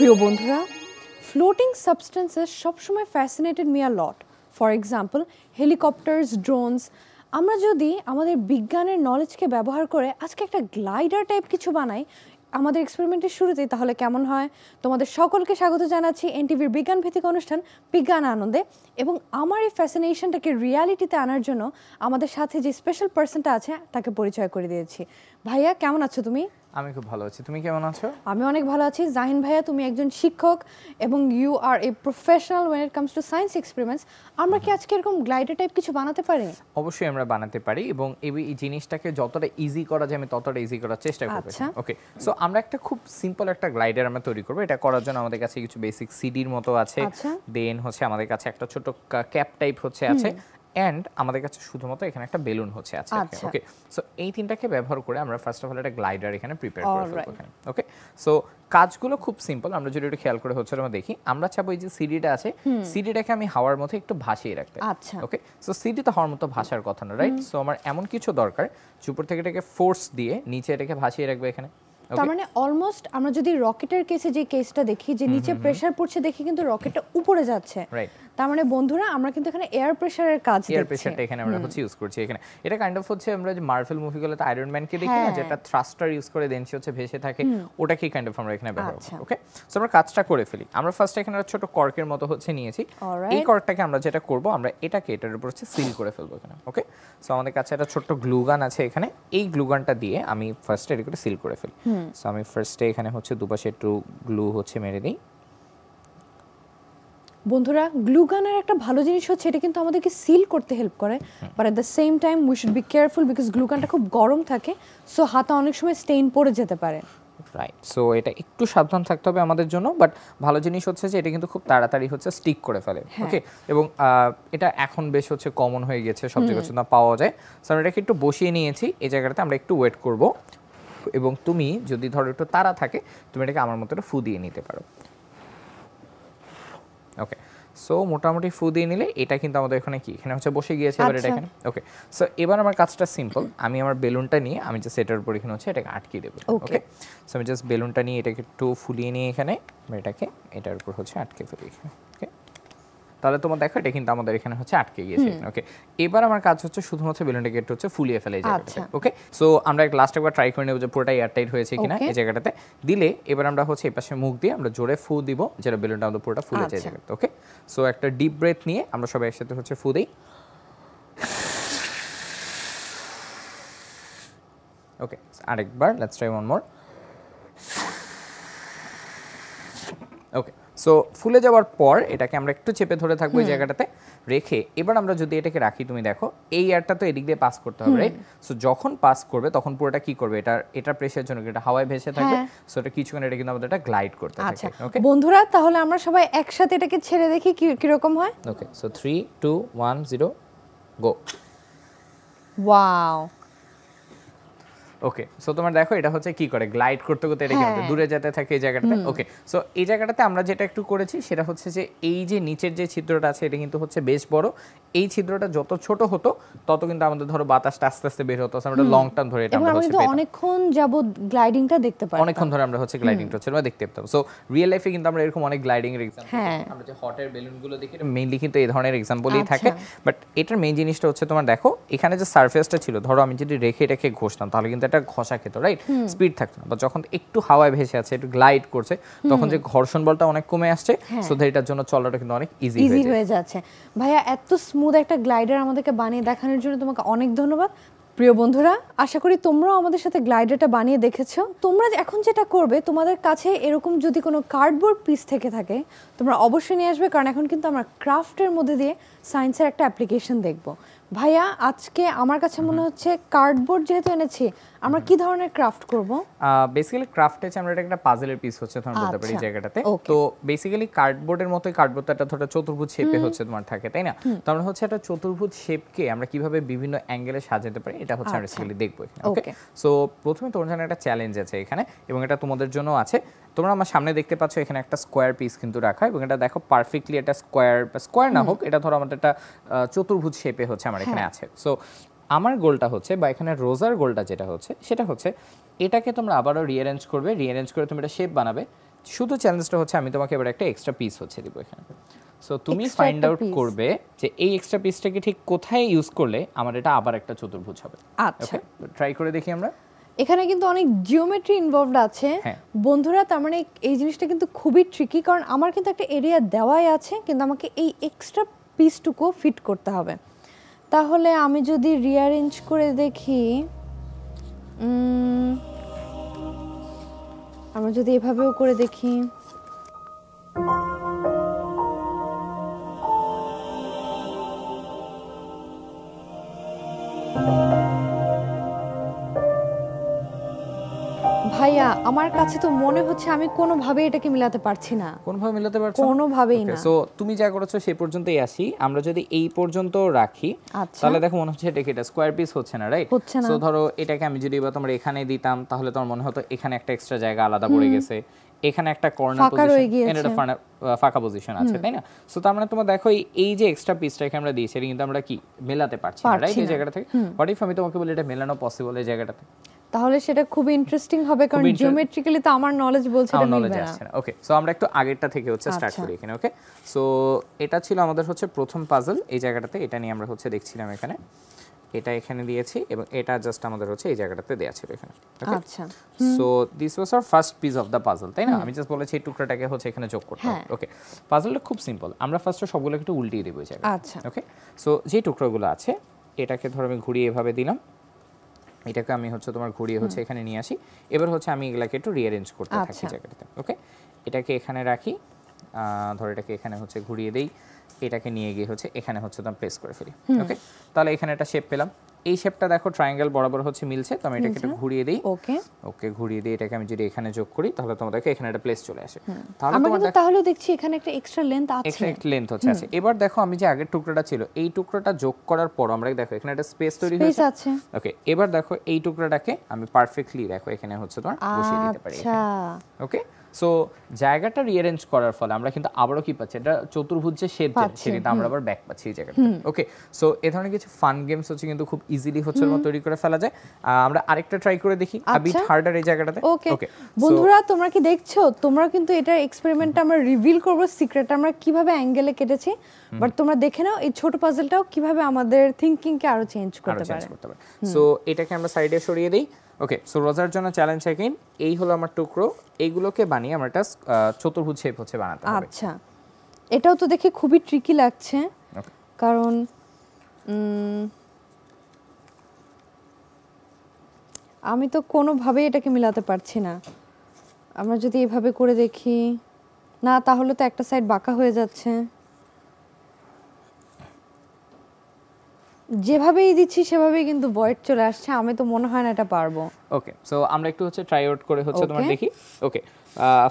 প্রিয় বন্ধুরা, floating substances সবসময় fascinated me a lot. For example helicopters, drones. আমরা যদি আমাদের বিজ্ঞানের নলেজকে ব্যবহার করে আজকে একটা গ্লাইডার টাইপ কিছু বানাই আমাদের এক্সপেরিমেন্টের শুরুতেই, তাহলে কেমন হয়? তোমাদের সকলকে স্বাগত জানাচ্ছি এনটিভির বিজ্ঞান ভিত্তিক অনুষ্ঠান বিজ্ঞান আনন্দে। এবং আমার এই ফ্যাসিনেশনটাকে রিয়ালিটিতে আনার জন্য আমাদের সাথে যে স্পেশাল পার্সনটা আছে তাকে পরিচয় করে দিয়েছি। ভাইয়া, কেমন আছো তুমি? আমি খুব ভালো আছি, তুমি কেমন আছো? আমি অনেক ভালো আছি। জাহিন ভাইয়া, তুমি একজন শিক্ষক এবং you are a professional when it comes to science experiments. আমরা কি আজকে এরকম গ্লাইডার টাইপ কিছু বানাতে পারি? অবশ্যই আমরা বানাতে পারি, এবং এই জিনিসটাকে যতটা ইজি করা যায় আমি ততটা ইজি করার চেষ্টা করব। ওকে, সো আমরা একটা খুব সিম্পল একটা গ্লাইডার আমরা তৈরি করব। এটা করার জন্য আমাদের কাছে কিছু বেসিক সিডির মতো আছে, দেন হচ্ছে আমাদের কাছে একটা ছোট ক্যাপ টাইপ আছে এন্ড আমাদের কাছে শুধুমাত্র এখানে একটা বেলুন আছে। ওকে, সো এই তিনটাকে ব্যবহার করে আমরা ফার্স্ট অফ অল একটা গ্লাইডার এখানে প্রিপেয়ার করে ফেলবো এখানে। ওকে, সো কাজগুলো খুব সিম্পল। আমরা যদি একটু খেয়াল করে আমরা দেখি, আমরা চাইবো এই যে সিডিটা আছে, সিডিটাকে আমি হাওয়ার মধ্যে একটু ভাসিয়ে রাখতে। ওকে, সো সিডি তো হওয়ার মতো ভাসার কথা না, রাইট? সো আমার এমন কিছু দরকার যে উপর থেকে এটাকে ফোর্স দিয়ে নিচে এটাকে ভাসিয়ে রাখবো এখানে। তার মানে অলমোস্ট আমরা যদি রকেটের কেসে যে কেসটা দেখি যে নিচে প্রেসার পড়ছে দেখি কিন্তু রকেটটা উপরে যাচ্ছে, রাইট? তার মানে বন্ধুরা আমরা কিন্তু এখানে এয়ার প্রেসারের কাজ দেখছি। এয়ার প্রেসারটা এখানে আমরা ইউজ করছি এখানে। এটা কাইন্ড অফ হচ্ছে আমরা যে মার্ভেল মুভিগুলোতে আয়রন ম্যানকে দেখি না, যেটা থ্রাস্টার ইউজ করে দেন সে ভেসে থাকে, ওটাকেই কাইন্ড অফ আমরা এখানে ব্যবহার করি। ওকে, সো আমরা কাজটা করে ফেলি। আমরা ফার্স্ট এখানে একটা ছোট কর্কের মতো নিয়েছি। এই কর্কটাকে আমরা যেটা করব, আমরা এটাকে এটার উপর সিল করে ফেলবো এখানে। ওকে, সো আমাদের কাছে একটা ছোট গ্লু গান আছে এখানে। এই গ্লু গানটা দিয়ে আমি ফার্স্টে এটা করে সিল করে ফেলি। সো আমি ফার্স্টে এখানে দুপাশে একটু গ্লু মেরে দিই। বন্ধুরা, গ্লু গানের একটা ভালো জিনিস হচ্ছে এটা কিন্তু আমাদেরকে সিল করতে হেল্প করে, but at the same time we should be careful because glue গানটা খুব গরম থাকে, সো হাতে অনেক সময় স্টেইন পড়ে যেতে পারে। রাইট, সো এটা একটু সাবধান থাকতে হবে আমাদের জন্য, বাট ভালো জিনিস হচ্ছে যে এটা কিন্তু খুব তাড়াতাড়ি স্টিক করে ফেলে। ওকে, এবং এটা এখন বেশ কমন হয়ে গেছে, সব জায়গায় পাওয়া যায়। সো আমরা এটাকে একটু বসিয়ে নিয়েছি এই জায়গাটাতে। আমরা একটু ওয়েট করব, এবং তুমি যদি ধরো একটু তাড়া থাকে তুমি এটাকে আমার মতো ফু দিয়ে নিতে পারো। ওকে, সো মোটামুটি ফু দিয়ে নিলে এটা কিন্তু আমাদের এখানে বসে গিয়েছে এবার এটা এখানে। ওকে, সো এবার আমার কাজটা সিম্পল। আমি আমার বেলুনটা নিয়ে আমি জাস্ট এটার উপর এখানে এটাকে আটকে দেবো। ওকে, সো আমি জাস্ট বেলুনটা নিয়ে এটাকে একটু ফুলিয়ে নিয়ে এখানে এটাকে এটার উপর আটকে ফেলি এখানে। ওকে, তাহলে তোমার দেখো এটা কিন্তু আমাদের এখানে আটকে গিয়েছে। ওকে, এবার আমার কাজ শুধুমাত্র বেলুনটাকে একটু ফুলিয়ে ফেলে এই জায়গাটাতে। ওকে, সো আমরা লাস্ট একবার ট্রাই করে নেব যে পুরোটা এয়ারটাইট হয়েছে কিনা এই জায়গাটাতে। দিলে এবার আমরা এই পাশে মুখ দিয়ে আমরা জোরে ফু দিব, যেটা বেলুনটা আমাদের পুরোটা ফুলে যায় জায়গাতে। ওকে, সো একটা ডিপ ব্রেথ নিয়ে আমরা সবাই একসাথে ফু দিই। ওকে, আরেকবার, let's try one more. Okay, so ফুলে যাওয়ার পর এটাকে আমরা একটু চেপে ধরে থাকবো এই জায়গাটাতে রেখে। এবার আমরা যদি এটাকে রাখি, তুমি দেখো এই এয়ারটা তো এদিক দিয়ে পাস করতে হবে, রাইট? সো যখন পাস করবে তখন পুরোটা কি করবে, এটা প্রেসারের জন্য এটা হাওয়ায় ভেসে থাকবে। সো এটা কিছুক্ষণ এটা কিন্তু আমাদের এটা গ্লাইড করতে থাকে। ওকে বন্ধুরা, তাহলে আমরা সবাই একসাথে এটাকে ছেড়ে দেখি কি রকম হয়। ওকে, সো 3 2 1 0 গো। ওয়াও। ওকে, সো তোমরা দেখো এটা কি করে, গ্লাইড করতে করতে এটা কিন্তু দূরে যেতে থাকে এই জায়গাটাতে। ওকে, সো এই জায়গাটাতে আমরা যেটা একটু করেছি সেটা যে এই যে নিচের যে ছিদ্রটা আছে এটা কিন্তু বেশ বড়। এই ছিদ্রটা যত ছোট হতো তত কিন্তু আমাদের ধরো বাতাসটা আস্তে আস্তে বের হতো। আমরা লং টার্ম ধরে এটা আমরা অনেকক্ষণ যাবত গ্লাইডিংটা দেখতে পাই, অনেকক্ষণ ধরে আমরা গ্লাইডিংটা দেখতে পেতাম। সো রিয়েল লাইফে কিন্তু আমরা এরকম অনেক গ্লাইডিং এর এক্সাম্পল, আমরা যে হট এয়ার বেলুনগুলো দেখি এটা মেইনলি কিন্তু এই ধরনের এক্সাম্পলই থাকে। বাট এটার মেইন জিনিসটা তোমার দেখো এখানে যে সারফেসটা ছিল, ধরো আমি যদি রেখে এটাকে ঘষতাম তাহলে কিন্তু এটা ঘষা খেত, রাইট? স্পিড থাকতো না। বা যখন একটু হাওয়ায় ভেসে আছে, একটু গ্লাইড করছে, তখন যে ঘর্ষণ বলটা অনেক কমে আসছে, সো এটার জন্য চলাটা কিন্তু অনেক ইজি হয়ে যাচ্ছে। ভাইয়া, এত স্মুথ একটা গ্লাইডার আমাদেরকে বানিয়ে দেখানোর জন্য তোমাকে অনেক ধন্যবাদ। প্রিয় বন্ধুরা, আশা করি তোমরাও আমাদের সাথে গ্লাইডারটা বানিয়ে দেখেছো। তোমরা এখন যেটা করবে, তোমাদের কাছে এরকম যদি কোনো কার্ডবোর্ড পিস থেকে থাকে তোমরা অবশ্যই নিয়ে আসবে, কারণ এখন কিন্তু আমরা ক্রাফটের মধ্যে দিয়ে সায়েন্সের একটা অ্যাপ্লিকেশন দেখব। ভাইয়া, আজকে আমার কাছে মনে হচ্ছে কার্ডবোর্ড যেহেতু এনেছি, আমরা কি ধরনের ক্রাফট করব? বেসিক্যালি ক্রাফটে আমরা এটা একটা পাজলের পিস তোমার বলতে পারি জায়গাটাতে। তো বেসিক্যালি কার্ডবোর্ডের মতোই, কার্ডবোর্ডটা একটা চতুর্ভুজ শেপে তোমার থাকে, তাই না? তো আমরা একটা চতুর্ভুজ শেপকে আমরা কিভাবে বিভিন্ন অ্যাঙ্গেলে সাজাতে পারি এটা আমরা বেসিক্যালি দেখব এখানে। ওকে, সো প্রথমে তোমার জন্য একটা চ্যালেঞ্জ আছে এখানে, এবং এটা তোমাদের জন্য আছে। তোমরা আমার সামনে দেখতে পাচ্ছ এখানে একটা স্কোয়ার পিস কিন্তু রাখা, এবং এটা দেখো পারফেক্টলি এটা স্কোয়ার না হোক, এটা ধরো আমাদের একটা চতুর্ভুজ শেপে আমার এখানে আছে। সো আমার গোলটা বা এখানে রোজার গোলটা যেটা সেটা এটাকে তোমরা আবারও রিঅ্যারেঞ্জ করবে। রিঅ্যারেঞ্জ করে তুমি একটা শেপ বানাবে। শুধু চ্যালেঞ্জটা হচ্ছে আমি তোমাকে এবার একটা এক্সট্রা পিস হচ্ছে দিব এখানে। সো তুমি ফাইন্ড আউট করবে যে এই এক্সট্রা পিসটাকে ঠিক কোথায় ইউজ করলে আমার এটা আবার একটা চতুর্ভুজ হবে। আচ্ছা, ট্রাই করে দেখি আমরা। এখানে কিন্তু অনেক জিওমেট্রি ইনভলভড আছে বন্ধুরা, তার মানে এই জিনিসটা কিন্তু খুবই ট্রিকি, কারণ আমার কিন্তু একটা এরিয়া দেওয়াই আছে, কিন্তু আমাকে এই এক্সট্রা পিসটুকু ফিট করতে হবে। তাহলে আমি যদি রিঅ্যারেঞ্জ করে দেখি, আমরা যদি এভাবেও করে দেখি, ভাইয়া আমার কাছে তো মনে হচ্ছে আমি কোনোভাবে এটাকে মিলাতে পারছি না। কোনোভাবে মিলাতে পারছো? কোনোভাবেই না। সো তুমি যা করেছো সেই পর্যন্তই আসি। আমরা যদি এই পর্যন্ত রাখি তাহলে দেখো মনে হচ্ছে এটা স্কয়ার পিস হচ্ছে না, রাইট? সো ধরো এটাকে আমি যদি বা তোমার এখানে দিতাম তাহলে তোমার মনে হতো এখানে একটা এক্সট্রা জায়গা আলাদা পড়ে গেছে, এখানে একটা কর্নার পজিশন, এটা ফাঁকা পজিশন আছে, তাই না? সো তার মানে তোমার দেখো এই যে এক্সট্রা পিসটাকে আমরা দিয়েছি এটা কিন্তু আমরা কি মেলাতে পারছি না, রাইট? এই জায়গাটা থেকে হোয়াট ইফ আমি তোমাকে বলি এটা মেলানো পসিবল এই জায়গাটাতে, তাহলে সেটা খুব ইন্টারেস্টিং হবে, কারণ জিওমেট্রিক্যালি তো আমার নলেজ বলছে এটা মিলবে না। ওকে, সো আমরা একটু আগেরটা থেকে হচ্ছে স্টার্ট করি এখানে। ওকে, সো এটা ছিল আমাদের হচ্ছে প্রথম পাজল এই জায়গাটাতে, এটা নিয়ে আমরা হচ্ছে দেখছিলাম এখানে, এটা এখানে দিয়েছি এবং এটা জাস্ট আমাদের হচ্ছে এই জায়গাটাতে দেয়া ছিল এখানে। আচ্ছা, so this was our first piece of the puzzle, তাই না? আমি জাস্ট বলেছি এই টুকরাটাকে হচ্ছে এখানে যোগ করতে হবে। ওকে, পাজলটা খুব সিম্পল, আমরা ফার্স্টে সবগুলোকে একটু উল্টিয়ে দেব এই জায়গায়। আচ্ছা, ওকে, সো যে টুকরোগুলো আছে এটাকে ধরো আমি ঘুরিয়ে এভাবে দিলাম, এটাকে আমি হচ্ছে তোমার ঘুরিয়ে হচ্ছে এখানে নিয়ে আসি। এবার হচ্ছে আমি এগুলাকে একটু রিঅ্যারেঞ্জ করতে থাকি জায়গাটাতে। ওকে, এটাকে এখানে রাখি, ধর এটাকে এখানে হচ্ছে ঘুরিয়ে দেই, এটাকে নিয়ে গিয়ে হচ্ছে এখানে হচ্ছে তো প্লেস করে ফেলি। ওকে, তাহলে এখানে একটা শেপ পেলাম, এই শেপটা দেখো ট্রায়াঙ্গেল বরাবর হচ্ছে মিলছে, তো আমি এটাকে একটু ঘুরিয়ে দেই। ওকে, ঘুরিয়ে দিই, এটাকে আমি যদি এখানে যোগ করি তাহলে তোমাদেরকে এখানে একটা প্লেস চলে আসে। তাহলে আমরা তাহলে দেখছি এখানে একটা এক্সট্রা লেন্থ আছে, এক্সট্রা লেন্থ হচ্ছে আছে। এবার দেখো আমি যে আগের টুকরোটা ছিল এই টুকরোটা যোগ করার পর আমরা দেখো এখানে একটা স্পেস তৈরি হয়েছে। ওকে, এবার দেখো এই টুকরোটাকে আমি পারফেক্টলি দেখো এখানে হচ্ছে তোমার বসিয়ে দিতে পারি। ওকে, সো জায়গাটা রিঅ্যারেঞ্জ করার ফলে আমরা কিন্তু আবারও কি পাচ্ছি, এটা চতুর্ভুজ যে শেপ সেটা আমরা আবার ব্যাক পাচ্ছি এই জায়গাটা। ওকে, সো এই ধরনের কিছু ফান গেমস হচ্ছে কিন্তু খুব ইজিলি হচ্ছে তৈরি করে ফেলা যায়। আমরা আরেকটা ট্রাই করে দেখি, আ বিট হার্ডার এই জায়গাটাতে। ওকে, বন্ধুরা তোমরা কি দেখছো, তোমরা কিন্তু এটা এক্সপেরিমেন্টটা আমরা রিভিল করব, সিক্রেট আমরা কিভাবে অ্যাঙ্গেলে কেটেছি, বাট তোমরা দেখে নাও এই ছোট পাজলটাও কিভাবে আমাদের থিংকিং কে আরো চেঞ্জ করতে পারে। সো এটাকে আমরা সাইডে সরিয়ে দেই। ওকে, সো রোজার জন্য চ্যালেঞ্জ এগেইন, এই হলো আমার টুকরো, এইগুলোকে বানিয়ে আমরা একটা চতুর্ভুজ শেপ হচ্ছে বানাতে হবে। আচ্ছা, এটাও তো দেখে খুবই ট্রিকি লাগছে, কারণ আমি তো কোনোভাবেই এটাকে মিলাতে পারছি না। আমরা যদি এভাবে করে দেখি, না তাহলে তো একটা সাইড বাঁকা হয়ে যাচ্ছে, যেভাবেই দিচ্ছি সেভাবেই কিন্তু ভয়েড চলে আসছে, আমি তো মনে হয় না এটা পারবো। ওকে, সো আমরা একটু হচ্ছে ট্রাই আউট করে হচ্ছে তোমার দেখি। ওকে,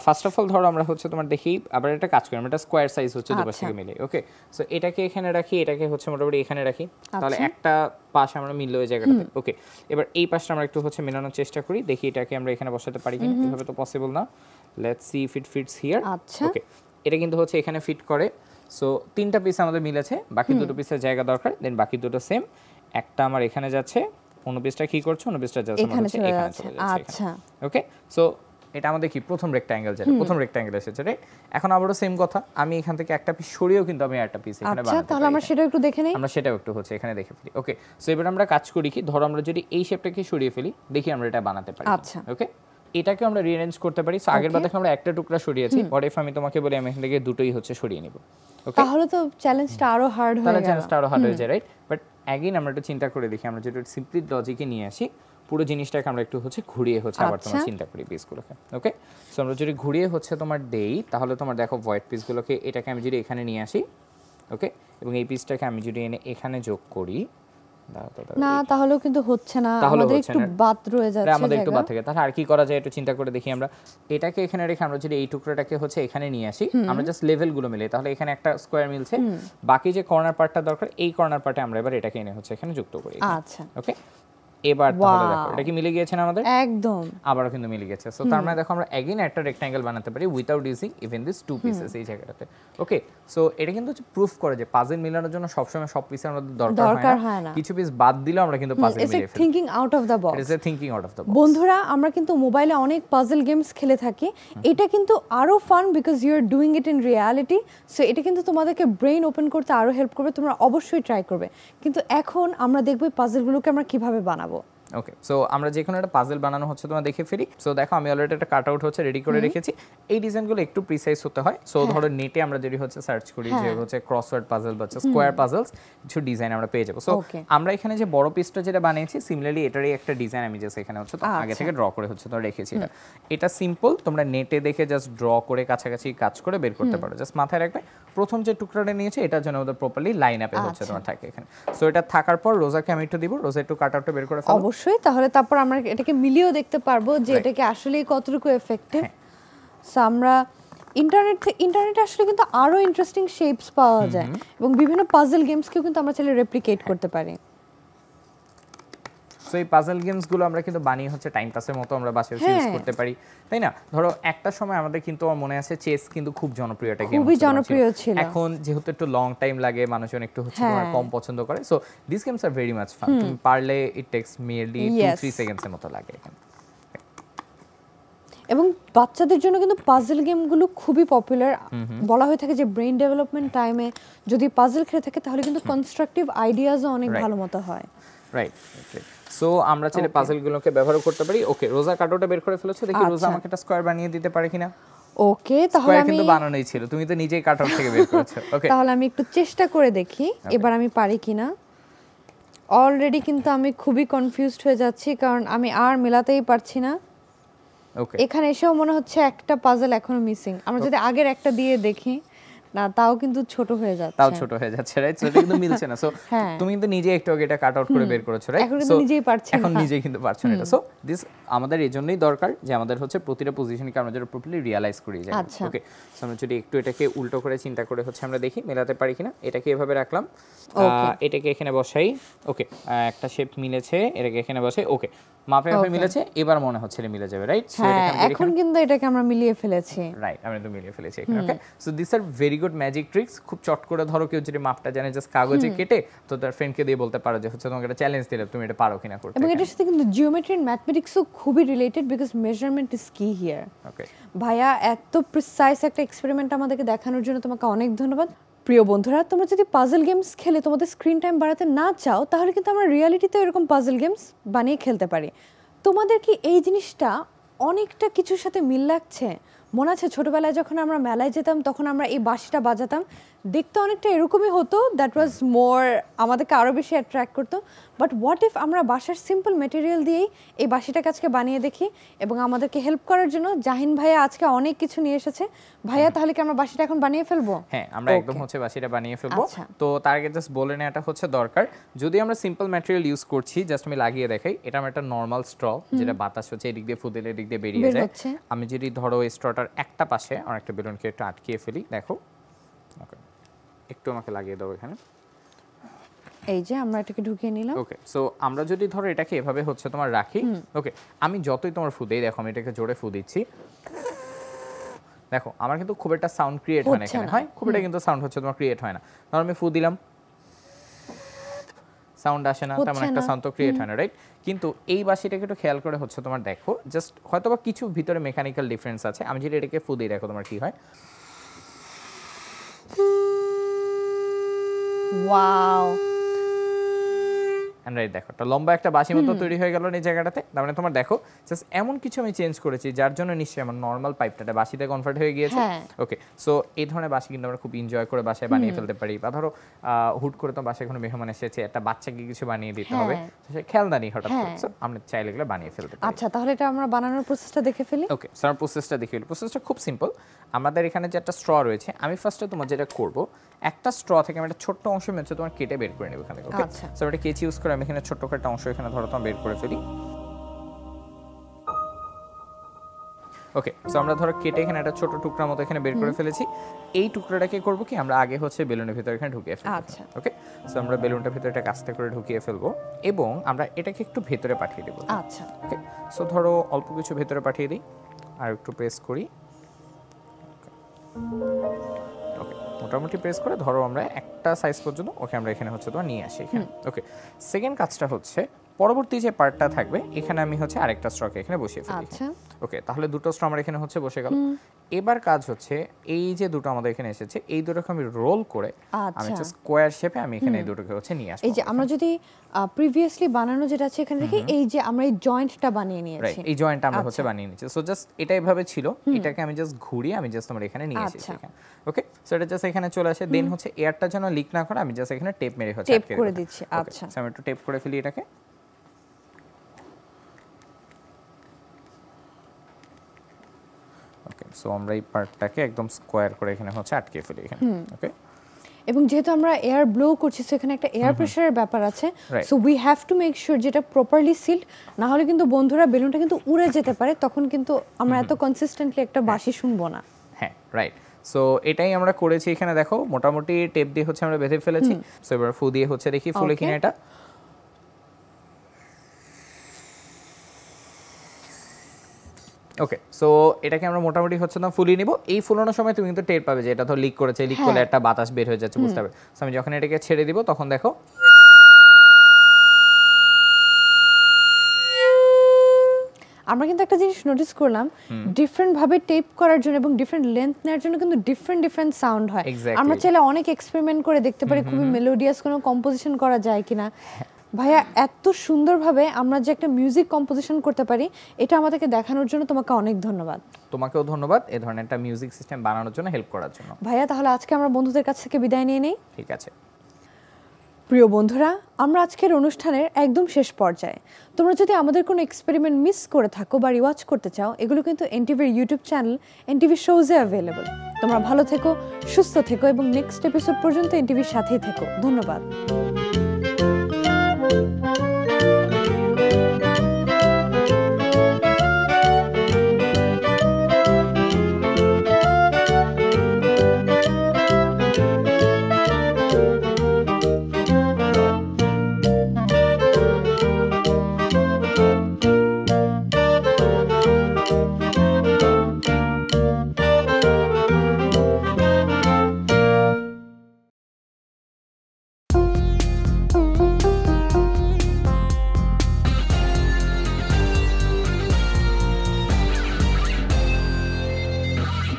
ফার্স্ট অফ অল ধরো আমরা হচ্ছে তোমার দেখি আবার একটা কাজ করি, আমরা একটা স্কোয়ার সাইজ হচ্ছে দুপাশ থেকে মিলে। ওকে, সো এটাকে এখানে রাখি, এটাকে হচ্ছে মোটামুটি এখানে রাখি, তাহলে একটা পাশ আমরা মিললো এই জায়গাটাতে। ওকে, এবার এই পাশটা আমরা একটু হচ্ছে মেলানোর চেষ্টা করি, দেখি এটাকে আমরা এখানে বসাতে পারি কিনা। এভাবে তো পসিবল না, let's see if it fits here. Okay, এটা কিন্তু হচ্ছে এখানে ফিট করে। সো তিনটা পিস আমাদের মিলেছে, বাকি দুটো পিসের জায়গা দরকার, দেন বাকি দুটো সেম, একটা আমার এখানে যাচ্ছে, অন্য পিসটা কি করছে, অন্য পিসটা যাচ্ছে এখানে চলে যাচ্ছে। আচ্ছা, ওকে, সো এটা আমাদের কি প্রথম রেক্ট্যাঙ্গেল, যেটা প্রথম রেক্ট্যাঙ্গেল এসেছে, রাইট? এখন আবারও সেম কথা, আমি এখান থেকে একটা পিস সরিয়েও কিন্তু আমি একটা পিস এখানে বানাতে পারি। তাহলে আমরা সেটা একটু দেখে নেই, আমরা সেটাও একটু হচ্ছে এখানে দেখে ফেলি। ওকে, সো এবার আমরা কাজ করি কি, ধরো আমরা যদি এই শেপটাকে সরিয়ে ফেলি, দেখি আমরা এটা বানাতে পারি। আচ্ছা, ওকে, এটাকে আমরা রিঅ্যারেঞ্জ করতে পারি। সো আগের বার দেখো আমরা একটা টুকরা সরিয়েছি, হোয়াট ইফ আমি তোমাকে বলি আমি এখান থেকে দুটোই হচ্ছে সরিয়ে নিব। ওকে, তাহলে তো চ্যালেঞ্জটা আরো হার্ড হয়ে গেল, তাহলে চ্যালেঞ্জটা আরো হার্ড হয়ে যায়, রাইট? বাট অ্যাগেইন আমরা একটু চিন্তা করে দেখি, আমরা যদি সিম্পলি লজিকে নিয়ে আসি, পুরো জিনিসটাকে আমরা একটু হচ্ছে ঘুরিয়ে হচ্ছে আবার তোমার চিন্তা করি পিসগুলোকে। ওকে, সো আমরা যদি ঘুরিয়ে হচ্ছে তোমার দেই, তাহলে তোমার দেখো ভয়েড পিসগুলোকে, এটাকে আমি যদি এখানে নিয়ে আসি, ওকে, এবং এই পিসটাকে আমি যদি এনে এখানে যোগ করি, না তাহলেও কিন্তু হচ্ছে না, আমাদের একটু বাদ রয়ে যাচ্ছে, আমাদের একটু বাদ থেকে। তাহলে আর কি করা যায় একটু চিন্তা করে দেখি। আমরা এটাকে এখানে রেখে আমরা যদি এই টুকরোটাকে হচ্ছে এখানে নিয়ে আসি, আমরা জাস্ট লেভেলগুলো মিলাই, তাহলে এখানে একটা স্কয়ার মিলছে, বাকি যে কর্নার পার্টটা দরকার এই কর্নার পার্টে আমরা এবার এটাকে এনে হচ্ছে এখানে যুক্ত করি। আচ্ছা, ওকে, এবার তাহলে দেখো এটা কি মিলে গিয়েছে না আমাদের একদম আবারও কিন্তু মিলে গেছে সো তার মানে দেখো আমরা এগেইন একটা রেক্ট্যাঙ্গেল বানাতে পারি without using even this two pieces এই জায়গাটাতে ওকে সো এটা কিন্তু প্রুফ করে যে পাজল মিলানোর জন্য সবসময় সব পিসের আমাদের দরকার হয় না কিছু পিস বাদ দিলেও আমরা কিন্তু পাজল মিলিয়ে ফেলি thinking out of the box it is a thinking out of the box বন্ধুরা আমরা কিন্তু মোবাইলে অনেক পাজল গেমস খেলে থাকি এটা কিন্তু আরো fun because you are doing it in reality so এটা কিন্তু তোমাদেরকে ব্রেইন ওপেন করতে আরো হেল্প করবে তোমরা অবশ্যই ট্রাই করবে কিন্তু এখন আমরা দেখব এই পাজলগুলোকে আমরা কিভাবে বানাবো ওকে সো আমরা যে কোনো একটা পাজল বানানো হচ্ছে তোমরা দেখে ফেলি সো দেখো আমি অলরেডি একটা কাট আউট হচ্ছে রেডি করে রেখেছি এই ডিজাইনগুলো একটু প্রিসাইজ হতে হয় সো ধরো নেটে আমরা যদি হচ্ছে সার্চ করি যে হচ্ছে ক্রসওয়ার্ড পাজল বা স্কোয়ার পাজলস কিছু ডিজাইন আমরা পেয়ে যাবো সো আমরা এখানে যে বড় পিসটা যেটা বানিয়েছি সিমিলারলি এটারই একটা ডিজাইন আমি জাস্ট এখানে হচ্ছে তো আগে থেকে ড্র করে হচ্ছে তো রেখেছি এটা সিম্পল তোমরা নেটে দেখে জাস্ট ড্র করে কাছাকাছি কাজ করে বের করতে পারো জাস্ট মাথায় রাখবে প্রথম যে টুকরাটা নিয়েছে এটার জন্য আমাদের প্রপারলি লাইন আপে হচ্ছে তোমার থাকে এখানে সো এটা থাকার পর রোজাকে আমি একটু দিব রোজা একটু কাট আউটটা বের করে ফেলো অবশ্যই তাহলে তারপর আমরা এটাকে মিলিয়েও দেখতে পারবো যে এটাকে আসলে কতটুকু এফেক্টিভ সো আমরা ইন্টারনেটে আসলে কিন্তু আরো ইন্টারেস্টিং শেপস পাওয়া যায় এবং বিভিন্ন পাজল গেমসকেও কিন্তু আমরা চাইলে রেপ্লিকেট করতে পারি সো এই পাজল গেমস গুলো আমরা কিন্তু বানিয়ে হচ্ছে টাইম পাসের মতো আমরা বাসায় ইউজ করতে পারি তাই না ধরো একটা সময় আমাদের কিন্তু আমার মনে আছে চেস কিন্তু খুব জনপ্রিয় একটা গেম খুবই জনপ্রিয় ছিল এখন যেহেতু একটু লং টাইম লাগে মানুষজন একটু হচ্ছে কম পছন্দ করে so this games are very much fun তুমি পারলে ইট টেকস মেয়ারলি 2-3 সেকেন্ডস এর মতো লাগে এখানে এবং বাচ্চাদের জন্য কিন্তু পাজল গেমগুলো খুবই পপুলার বলা হয়ে থাকে যে ব্রেইন ডেভেলপমেন্ট টাইমে যদি পাজল খেলে থাকে তাহলে কিন্তু কনস্ট্রাকটিভ আইডিয়াজও অনেক ভালো মতো হয় রাইট সো আমরা চাইলে পাজলগুলোকে ব্যবহার করতে পারি ওকে রোজা কাটোটা বের করে ফেলেছো দেখি রোজা আমাকে একটা স্কয়ার বানিয়ে দিতে পারে কিনা ওকে তাহলে আমি কিন্তু বানানোই ছিল তুমি তো নিজেই কাট আউট থেকে বের করেছো ওকে তাহলে আমি একটু চেষ্টা করে দেখি এবার আমি পারি কিনা অলরেডি কিন্তু আমি খুবই কনফিউজড হয়ে যাচ্ছি কারণ আমি আর মেলাতেই পারছি না ওকে এখানে এসেও মনে হচ্ছে একটা পাজল এখনো মিসিং আমরা যদি আগের একটা দিয়ে দেখি না তাও কিন্তু ছোট হয়ে যাচ্ছে রাইট সো এটা কিন্তু মিলছে না সো তুমি কিন্তু নিজে একটু আগে এটা কাট আউট করে বের করেছো রাইট এখন কিন্তু নিজেই পারছি এখন নিজেই কিন্তু পারছো না এটা সো দিস আমাদের এজন্যই দরকার যে আমাদের হচ্ছে প্রতিটা পজিশনকে আমরা যেটা প্রপারলি রিয়ালাইজ করি যাই ওকে সো আমরা যদি একটু এটাকে উল্টো করে চিন্তা করে হচ্ছে আমরা দেখি মেলাতে পারি কিনা এটাকে এভাবে রাখলাম এটাকে এখানে বসাই ওকে একটা শেপ মিলেছে এটাকে এখানে বসাই ওকে মাপে মাপে মিলেছে এবার মনে হচ্ছে মিলে যাবে রাইট সো এখন কিন্তু এটাকে আমরা মিলিয়ে ফেলেছি রাইট আমরা তো মিলিয়ে ফেলেছি এখানে okay so this are very good magic tricks খুব চট করে ধরো কেউ যদি মাপটা জানে জাস্ট কাগজে কেটে তো তার ফ্রেন্ডকে দিয়ে বলতে পারো যে হচ্ছে তোমাকে একটা চ্যালেঞ্জ দিলাম তুমি এটা পারো কিনা করতে এবং এটার সাথে কিন্তু জিওমেট্রি এন্ড ম্যাথমেটিক্সও খুবই রিলেটেড বিকজ মেজারমেন্ট ইজ কি হিয়ার ওকে ভাইয়া এত প্রিসাইজ একটা এক্সপেরিমেন্ট আমাদেরকে দেখানোর জন্য তোমাকে অনেক ধন্যবাদ প্রিয় বন্ধুরা তোমরা যদি পাজল গেমস খেলে তোমাদের স্ক্রিন টাইম বাড়াতে না চাও তাহলে কিন্তু আমরা রিয়ালিটিতে এরকম পাজল গেমস বানিয়ে খেলতে পারি তোমাদের কি এই জিনিসটা অনেকটা কিছুর সাথে মিল লাগছে মনে আছে ছোটবেলায় যখন আমরা মেলায় যেতাম তখন আমরা এই বাঁশিটা বাজাতাম দেখতে অনেকটা এরকমই হতো দ্যাট ওয়াজ মোর আমাদেরকে আরও বেশি অ্যাট্রাক্ট করতো বাট হোয়াট ইফ আমরা বাসার সিম্পল মেটেরিয়াল দিয়েই এই বাঁশিটাকে আজকে বানিয়ে দেখি এবং আমাদেরকে হেল্প করার জন্য জাহিন ভাইয়া আজকে অনেক কিছু নিয়ে এসেছে ভাইয়া তাহলে কি আমরা বাঁশিটা এখন বানিয়ে ফেলবো হ্যাঁ আমরা একদম হচ্ছে বাঁশিটা বানিয়ে ফেলবো তো তার আগে জাস্ট বলে নেওয়াটা হচ্ছে দরকার যদি আমরা সিম্পল ম্যাটেরিয়াল ইউজ করছি জাস্ট আমি লাগিয়ে দেখাই এটা আমার একটা নর্মাল স্ট্র যেটা বাতাস হচ্ছে এদিক দিয়ে ফুদেলে এদিক দিয়ে বেরিয়ে যায় আমি যদি ধরো এই স্ট্রটার একটা পাশে আর একটা বেলুনকে একটু আটকিয়ে ফেলি দেখো ওকে একটু আমাকে লাগিয়ে দাও এখানে এই যে আমরা এটাকে ঢুকিয়ে নিলাম ওকে সো আমরা যদি ধরো এটাকে এভাবে হচ্ছে তোমার রাখি ওকে আমি যতই তোমার ফু দেই দেখো আমি এটাকে জোরে ফু দিচ্ছি দেখো আমার কিন্তু খুব একটা সাউন্ড ক্রিয়েট হয় না এখানে হয় খুব একটা কিন্তু সাউন্ড হচ্ছে তোমার ক্রিয়েট হয় না ধরো আমি ফু দিলাম সাউন্ড আসে না তেমন একটা সাউন্ড তো ক্রিয়েট হয় না রাইট কিন্তু এই বাঁশিটাকে একটু খেয়াল করে হচ্ছে তোমার দেখো জাস্ট হয়তোবা কিছু ভিতরে মেকানিক্যাল ডিফারেন্স আছে আমি যদি এটাকে ফু দিই দেখো তোমার কি হয় ওয়াও রাইট দেখো একটা লম্বা একটা বাঁশি মতো তৈরি হয়ে গেল এই জায়গাটাতে তার মানে তোমার দেখো জাস্ট এমন কিছু আমি চেঞ্জ করেছি যার জন্য নিশ্চয়ই আমার নর্মাল পাইপটাতে বাঁশিতে কনভার্ট হয়ে গিয়েছে ওকে সো এই ধরনের বাঁশি কিন্তু আমরা খুব এনজয় করে বাসায় বানিয়ে ফেলতে পারি বা ধরো হুট করে তো বাসায় কোনো মেহমান এসেছে একটা বাচ্চাকে কিছু বানিয়ে দিতে হবে সে খেলনা নেই হঠাৎ করে সো আমরা চাইলে এগুলো বানিয়ে ফেলতে পারি আচ্ছা তাহলে এটা আমরা বানানোর প্রসেসটা দেখে ফেলি ওকে সো আমরা প্রসেসটা দেখে ফেলি প্রসেসটা খুব সিম্পল আমাদের এখানে যে একটা স্ট্র রয়েছে আমি ফার্স্টে তোমার যেটা করব একটা স্ট্র থেকে আমি একটা ছোট্ট অংশ মেছে তোমার কেটে বের করে নেব এখানে ওকে সো এটা কেচি ইউজ করে আমি এখানে ছোট্ট একটা অংশ এখানে ধরো তোমার বের করে ফেলি ওকে, সো আমরা ধরো কেটে এখানে একটা ছোট টুকরা মতো এখানে বের করে ফেলেছি। এই টুকরাটাকে করব কি আমরা আগে হচ্ছে বেলুনের ভিতরে এখানে ঢুকিয়ে ফেলবো। আচ্ছা, ওকে, সো আমরা বেলুনটার ভিতরে এটা আস্তে করে ঢুকিয়ে ফেলবো এবং আমরা এটাকে একটু ভেতরে পাঠিয়ে দেব। আচ্ছা, ওকে, সো ধরো অল্প কিছু ভেতরে পাঠিয়ে দিই আর একটু প্রেস করি। ওকে, মোটামুটি প্রেস করে ধরো আমরা একটা সাইজ পর্যন্ত ওকে আমরা এখানে হচ্ছে তোমার নিয়ে আসি এখানে। ওকে, সেকেন্ড কাজটা হচ্ছে পরবর্তী যে পার্টটা থাকবে এখানে আমি হচ্ছে আরেকটা স্ট্রকে এখানে বসিয়ে ফেলি। আচ্ছা, ওকে, তাহলে দুটো স্ট্র আমার এখানে হচ্ছে বসে গেল। এবার কাজ হচ্ছে এই যে দুটো আমাদের এখানে এসেছে এই দুটোকে আমি রোল করে আমি হচ্ছে স্কোয়ার শেপে আমি এখানে এই দুটোকে হচ্ছে নিয়ে আসব। এই যে আমরা যদি প্রিভিয়াসলি বানানো যেটা আছে এখানে দেখি এই যে আমরা এই জয়েন্টটা বানিয়ে নিয়েছি, এই জয়েন্টটা আমরা হচ্ছে বানিয়ে নিয়েছি। সো জাস্ট এটা এভাবে ছিল, এটাকে আমি জাস্ট ঘুরিয়ে আমি জাস্ট আমার এখানে নিয়ে এসেছি এখানে। ওকে, সো এটা জাস্ট এখানে চলে আসে। দেন হচ্ছে এয়ারটা যেন লিক না করে আমি জাস্ট এখানে টেপ মেরে হচ্ছে টেপ করে দিচ্ছি। আচ্ছা, সো আমি একটু টেপ করে ফেলি এটাকে। ওকে, সো আমরা এই পার্টটাকে একদম স্কোয়ার করে এখানে হচ্ছে আটকে ফেলি এখানে। ওকে, এবং যেহেতু আমরা এয়ার ব্লো করছি সো এখানে একটা এয়ার প্রেসারের ব্যাপার আছে, so we have to make sure যেটা প্রপারলি সিলড, না হলে কিন্তু বন্ধুরা বেলুনটা কিন্তু উড়ে যেতে পারে, তখন কিন্তু আমরা এত কনসিস্টেন্টলি একটা বাঁশি শুনবো না। হ্যাঁ, রাইট। সো এটাই আমরা করেছি এখানে। দেখো মোটামুটি টেপ দিয়ে হচ্ছে আমরা বেঁধে ফেলেছি। সো এবার ফু দিয়ে হচ্ছে দেখি ফুলে কিনা এটা। ওকে, সো এটাকে আমরা মোটামুটি হচ্ছে না ফুলিয়ে নিব। এই ফুলানোর সময় তুমি কিন্তু টের পাবে যে এটা তো লিক করেছে, লিক করলে একটা বাতাস বের হয়ে যাচ্ছে, বুঝতে পারবে। সো আমি যখন এটাকে ছেড়ে দিব তখন দেখো আমরা কিন্তু একটা জিনিস নোটিস করলাম, ডিফারেন্ট ভাবে টেপ করার জন্য এবং ডিফারেন্ট লেন্থ নেওয়ার জন্য কিন্তু ডিফারেন্ট সাউন্ড হয়। আমরা চাইলে অনেক এক্সপেরিমেন্ট করে দেখতে পারি খুবই মেলোডিয়াস কোনো কম্পোজিশন করা যায় কিনা। ভাইয়া এত সুন্দরভাবে আমরা যে একটা মিউজিক কম্পোজিশন করতে পারি এটা আমাদেরকে দেখানোর জন্য তোমাকে অনেক ধন্যবাদ। তোমাকেও ধন্যবাদ এই ধরনের একটা মিউজিক সিস্টেম বানানোর জন্য, হেল্প করার জন্য। ভাইয়া তাহলে আজকে আমরা বন্ধুদের কাছ থেকে বিদায় নিয়ে নেই। ঠিক আছে। প্রিয় বন্ধুরা, আমরা আজকের অনুষ্ঠানের একদম শেষ পর্যায়ে। তোমরা যদি আমাদের কোনো এক্সপেরিমেন্ট মিস করে থাকো বা রিওয়াচ করতে চাও, এগুলো কিন্তু এনটিভির ইউটিউব চ্যানেল এনটিভি শোজে অ্যাভেলেবল। তোমরা ভালো থেকো, সুস্থ থেকো এবং নেক্সট এপিসোড পর্যন্ত এনটিভির সাথেই থেকো। ধন্যবাদ।